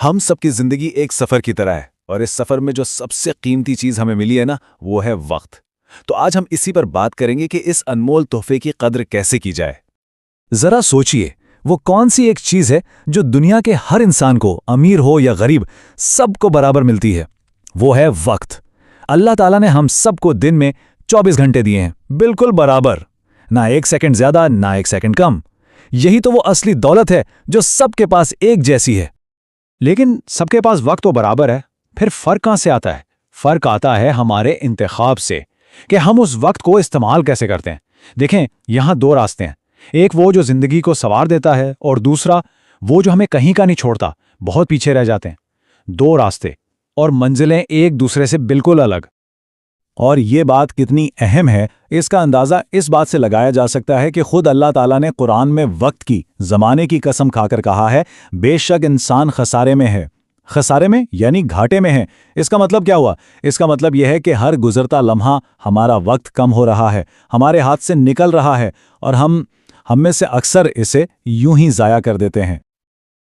हम सबकी जिंदगी एक सफर की तरह है और इस सफर में जो सबसे कीमती चीज हमें मिली है ना, वो है वक्त। तो आज हम इसी पर बात करेंगे कि इस अनमोल तोहफे की कद्र कैसे की जाए। जरा सोचिए, वो कौन सी एक चीज है जो दुनिया के हर इंसान को, अमीर हो या गरीब, सबको बराबर मिलती है? वो है वक्त। अल्लाह ताला ने हम सबको दिन में 24 घंटे दिए हैं, बिल्कुल बराबर, ना एक सेकंड ज्यादा ना एक सेकंड कम। यही तो वो असली दौलत है जो सबके पास एक जैसी है। लेकिन सबके पास वक्त तो बराबर है, फिर फर्क कहां से आता है? फर्क आता है हमारे इंतखाब से कि हम उस वक्त को इस्तेमाल कैसे करते हैं। देखें, यहां दो रास्ते हैं, एक वो जो जिंदगी को संवार देता है और दूसरा वो जो हमें कहीं का नहीं छोड़ता, बहुत पीछे रह जाते हैं। दो रास्ते और मंजिलें एक दूसरे से बिल्कुल अलग। और ये बात कितनी अहम है, इसका अंदाजा इस बात से लगाया जा सकता है कि खुद अल्लाह ताला ने कुरान में वक्त की, जमाने की कसम खाकर कहा है, बेशक इंसान खसारे में है। खसारे में यानी घाटे में है। इसका मतलब क्या हुआ? इसका मतलब यह है कि हर गुजरता लम्हा हमारा वक्त कम हो रहा है, हमारे हाथ से निकल रहा है और हम में से अक्सर इसे यूं ही जाया कर देते हैं।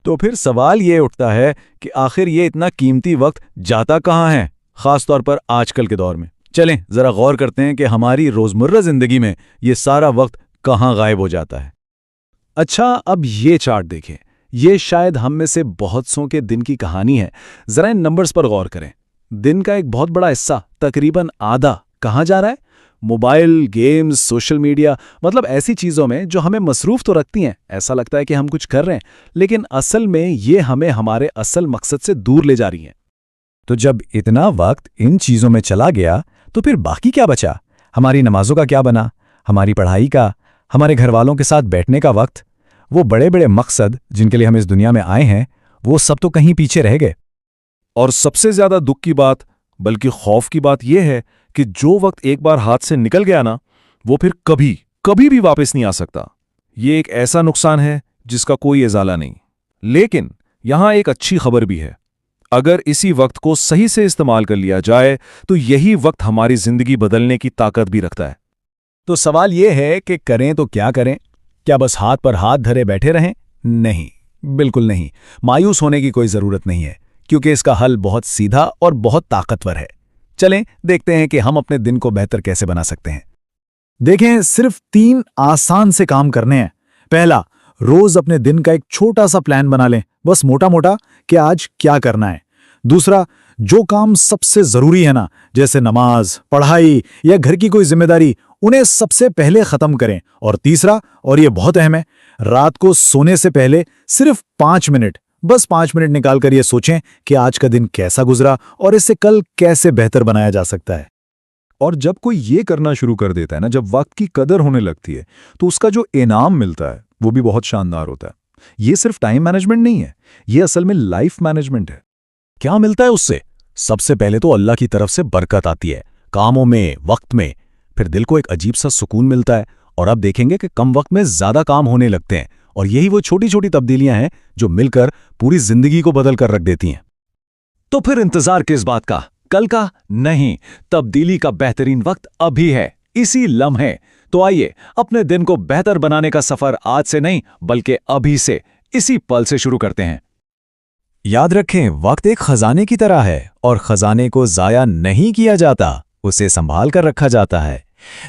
तो फिर सवाल ये उठता है कि आखिर ये इतना कीमती वक्त जाता कहाँ है, खासतौर पर आजकल के दौर में। चलें जरा गौर करते हैं कि हमारी रोजमर्रा जिंदगी में ये सारा वक्त कहाँ गायब हो जाता है। अच्छा, अब ये चार्ट देखें, ये शायद हम में से बहुत सौ के दिन की कहानी है। जरा इन नंबर्स पर गौर करें। दिन का एक बहुत बड़ा हिस्सा, तकरीबन आधा, कहाँ जा रहा है? मोबाइल, गेम्स, सोशल मीडिया, मतलब ऐसी चीजों में जो हमें मसरूफ तो रखती हैं। ऐसा लगता है कि हम कुछ कर रहे हैं, लेकिन असल में ये हमें हमारे असल मकसद से दूर ले जा रही हैं। तो जब इतना वक्त इन चीजों में चला गया, तो फिर बाकी क्या बचा? हमारी नमाजों का क्या बना? हमारी पढ़ाई का, हमारे घर वालों के साथ बैठने का वक्त, वो बड़े बड़े मकसद जिनके लिए हम इस दुनिया में आए हैं, वो सब तो कहीं पीछे रह गए। और सबसे ज्यादा दुख की बात, बल्कि खौफ की बात यह है कि जो वक्त एक बार हाथ से निकल गया ना, वो फिर कभी कभी भी वापस नहीं आ सकता। ये एक ऐसा नुकसान है जिसका कोई इजाला नहीं। लेकिन यहां एक अच्छी खबर भी है। अगर इसी वक्त को सही से इस्तेमाल कर लिया जाए तो यही वक्त हमारी जिंदगी बदलने की ताकत भी रखता है। तो सवाल यह है कि करें तो क्या करें? क्या बस हाथ पर हाथ धरे बैठे रहें? नहीं, बिल्कुल नहीं। मायूस होने की कोई जरूरत नहीं है, क्योंकि इसका हल बहुत सीधा और बहुत ताकतवर है। चलें देखते हैं कि हम अपने दिन को बेहतर कैसे बना सकते हैं। देखें, सिर्फ 3 आसान से काम करने हैं। पहला, रोज अपने दिन का एक छोटा सा प्लान बना लें, बस मोटा मोटा, कि आज क्या करना है। दूसरा, जो काम सबसे जरूरी है ना, जैसे नमाज, पढ़ाई या घर की कोई जिम्मेदारी, उन्हें सबसे पहले खत्म करें। और तीसरा, और ये बहुत अहम है, रात को सोने से पहले सिर्फ 5 मिनट, बस 5 मिनट निकालकर ये सोचें कि आज का दिन कैसा गुजरा और इसे कल कैसे बेहतर बनाया जा सकता है। और जब कोई ये करना शुरू कर देता है ना, जब वक्त की कदर होने लगती है, तो उसका जो इनाम मिलता है वो भी बहुत शानदार होता है। ये सिर्फ टाइम मैनेजमेंट नहीं है, ये असल में लाइफ मैनेजमेंट है। क्या मिलता है उससे? सबसे पहले तो अल्लाह की तरफ से बरकत आती है, कामों में, वक्त में। फिर दिल को एक अजीब सा सुकून मिलता है। और अब देखेंगे कि कम वक्त में ज्यादा काम होने लगते हैं। और यही वो छोटी छोटी तब्दीलियां हैं जो मिलकर पूरी जिंदगी को बदल कर रख देती हैं। तो फिर इंतजार किस बात का? कल का नहीं, तब्दीली का बेहतरीन वक्त अभी है, इसी लम्हे। तो आइए अपने दिन को बेहतर बनाने का सफर आज से नहीं, बल्कि अभी से, इसी पल से शुरू करते हैं। याद रखें, वक्त एक खजाने की तरह है और खजाने को जाया नहीं किया जाता, उसे संभाल कर रखा जाता है।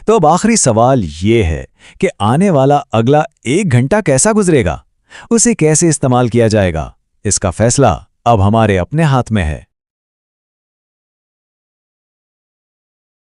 तो अब आखिरी सवाल ये है कि आने वाला अगला 1 घंटा कैसा गुजरेगा? उसे कैसे इस्तेमाल किया जाएगा? इसका फैसला अब हमारे अपने हाथ में है।